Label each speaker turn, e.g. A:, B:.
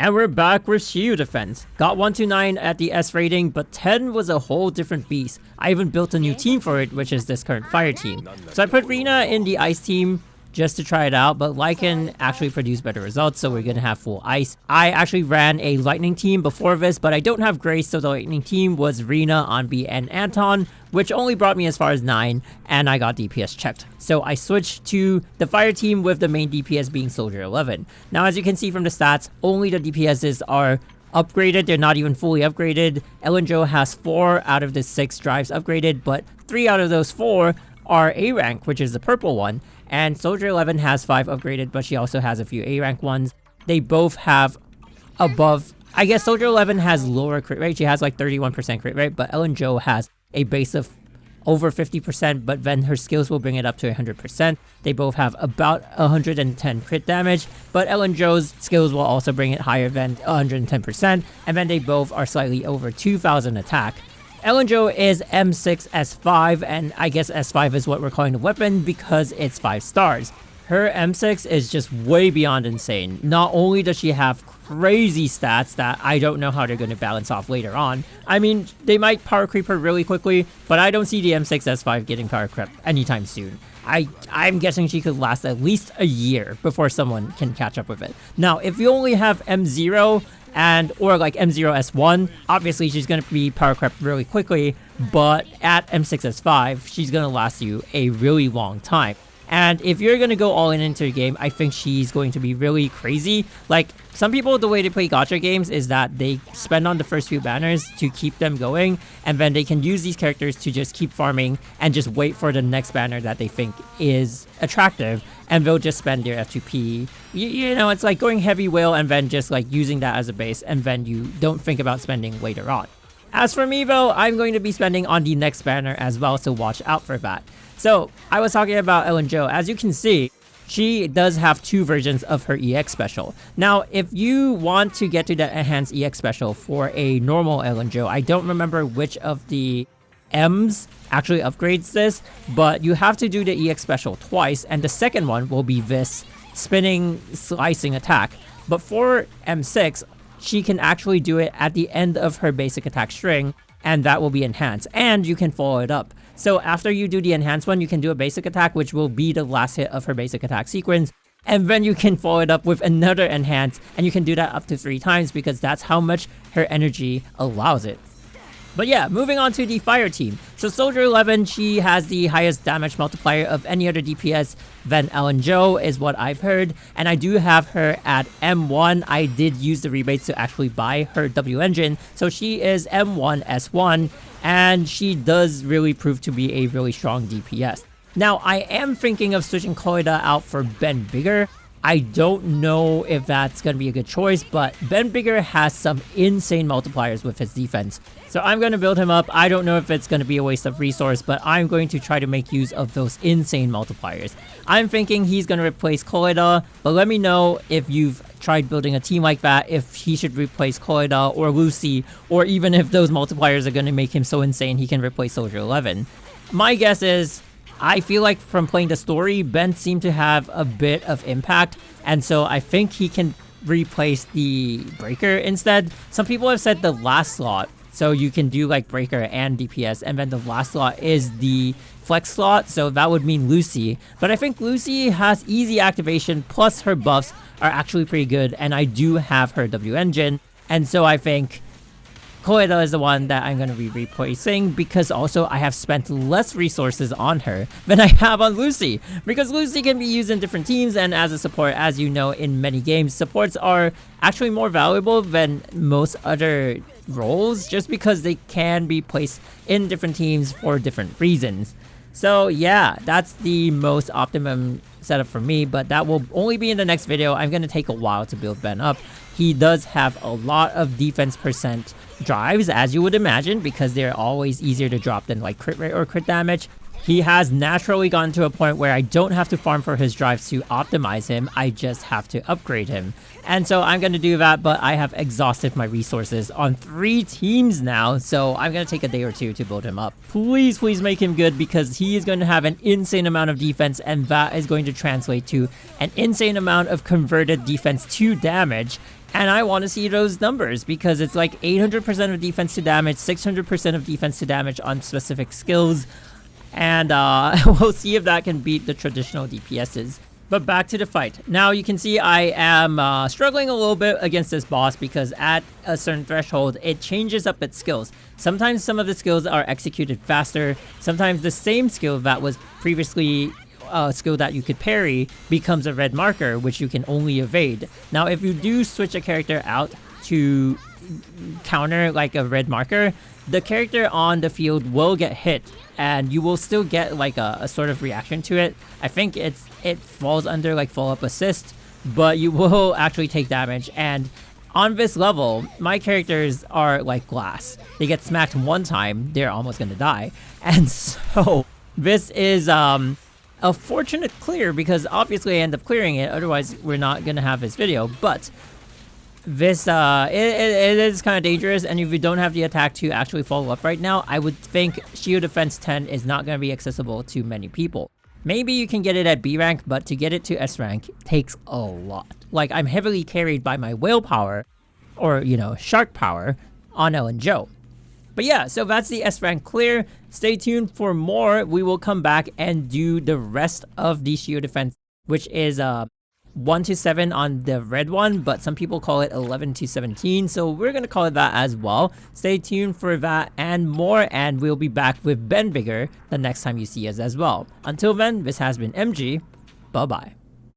A: And we're back with Shiyu defense. Got 1 to 9 at the S rating, but 10 was a whole different beast. I even built a new team for it, which is this current fire team. So I put Rina in the ice team just to try it out, but Lycaon actually produced better results, so we're gonna have full ice. I actually ran a lightning team before this, but I don't have Grace, so the lightning team was Rina, Anbi, and Anton, which only brought me as far as 9, and I got DPS checked. So I switched to the fire team with the main DPS being Soldier 11. Now as you can see from the stats, only the DPSs are upgraded, they're not even fully upgraded. Ellen Jo has 4 out of the 6 drives upgraded, but 3 out of those 4 are A rank, which is the purple one. And Soldier 11 has 5 upgraded, but she also has a few A rank ones. They both have above, I guess Soldier 11 has lower crit rate. She has like 31% crit rate, but Ellen Jo has a base of over 50%, but then her skills will bring it up to 100%. They both have about 110 crit damage, but Ellen Jo's skills will also bring it higher than 110%, and then they both are slightly over 2000 attack. Ellen Jo is M6 S5, and I guess S5 is what we're calling the weapon because it's 5 stars. Her M6 is just way beyond insane. Not only does she have crazy stats that I don't know how they're going to balance off later on. I mean, they might power creep her really quickly, but I don't see the M6 S5 getting power creep anytime soon. I'm guessing she could last at least a year before someone can catch up with it. Now, if you only have M0 or like M0S1, obviously she's going to be power crept really quickly, but at M6S5, she's going to last you a really long time. And if you're going to go all in into the game, I think she's going to be really crazy. Like, some people, the way they play gacha games is that they spend on the first few banners to keep them going, and then they can use these characters to just keep farming and just wait for the next banner that they think is attractive, and they'll just spend their F2P. You know, it's like going heavy whale and then just like using that as a base, and then you don't think about spending later on. As for me though, I'm going to be spending on the next banner as well, so watch out for that. So, I was talking about Ellen Jo. As you can see, she does have 2 versions of her EX special. Now, if you want to get to the enhanced EX special for a normal Ellen Jo, I don't remember which of the M's actually upgrades this, but you have to do the EX special twice, and the second one will be this spinning slicing attack. But for M6, she can actually do it at the end of her basic attack string, and that will be enhanced, and you can follow it up. So after you do the enhanced one, you can do a basic attack, which will be the last hit of her basic attack sequence, and then you can follow it up with another enhance, and you can do that up to 3 times because that's how much her energy allows it. But yeah, moving on to the fire team. So Soldier 11, she has the highest damage multiplier of any other DPS than Ellen Jo is what I've heard. And I do have her at M1. I did use the rebates to actually buy her W engine. So she is M1 S1, and she does really prove to be a really strong DPS. Now, I am thinking of switching Koleda out for Ben Bigger. I don't know if that's going to be a good choice, but Ben Bigger has some insane multipliers with his defense. So I'm going to build him up. I don't know if it's going to be a waste of resource, but I'm going to try to make use of those insane multipliers. I'm thinking he's going to replace Koleda, but let me know if you've tried building a team like that, if he should replace Koleda or Lucy, or even if those multipliers are going to make him so insane he can replace Soldier 11. My guess is, I feel like from playing the story, Ben seemed to have a bit of impact, and so I think he can replace the Breaker instead. Some people have said the last slot, so you can do like Breaker and DPS, and then the last slot is the flex slot, so that would mean Lucy. But I think Lucy has easy activation, plus her buffs are actually pretty good, and I do have her W engine, and so I think Koleda is the one that I'm going to be replacing, because also I have spent less resources on her than I have on Lucy, because Lucy can be used in different teams, and as a support, as you know, in many games, supports are actually more valuable than most other roles, just because they can be placed in different teams for different reasons. So yeah, that's the most optimum setup for me, but that will only be in the next video. I'm going to take a while to build Ben up. He does have a lot of defense percent drives, as you would imagine, because they're always easier to drop than like crit rate or crit damage. He has naturally gotten to a point where I don't have to farm for his drives to optimize him, I just have to upgrade him. And so I'm going to do that, but I have exhausted my resources on 3 teams now, so I'm going to take a day or 2 to build him up. Please, please make him good, because he is going to have an insane amount of defense, and that is going to translate to an insane amount of converted defense to damage. And I want to see those numbers because it's like 800% of defense to damage, 600% of defense to damage on specific skills. And we'll see if that can beat the traditional DPSs. But back to the fight. Now you can see I am struggling a little bit against this boss because at a certain threshold, it changes up its skills. Sometimes some of the skills are executed faster. Sometimes the same skill that was previously a skill that you could parry becomes a red marker, which you can only evade. Now, if you do switch a character out to counter like a red marker, the character on the field will get hit and you will still get like a sort of reaction to it. I think it falls under like follow-up assist, but you will actually take damage. And on this level, my characters are like glass. They get smacked one time, they're almost gonna die. And so this is a fortunate clear because obviously I end up clearing it, otherwise we're not gonna have this video. But this it is kind of dangerous, and if you don't have the attack to actually follow up right now, I would think Shiyu Defense 10 is not going to be accessible to many people. Maybe you can get it at B rank, but to get it to S rank takes a lot. Like, I'm heavily carried by my whale power, or you know, shark power on Ellen Joe. But yeah, so that's the S rank clear. Stay tuned for more. We will come back and do the rest of the Shiyu Defense, which is 1 to 7 on the red one, but some people call it 11 to 17, so we're gonna call it that as well. Stay tuned for that and more, and we'll be back with Ben Bigger the next time you see us as well. Until then, this has been MG. Bye bye.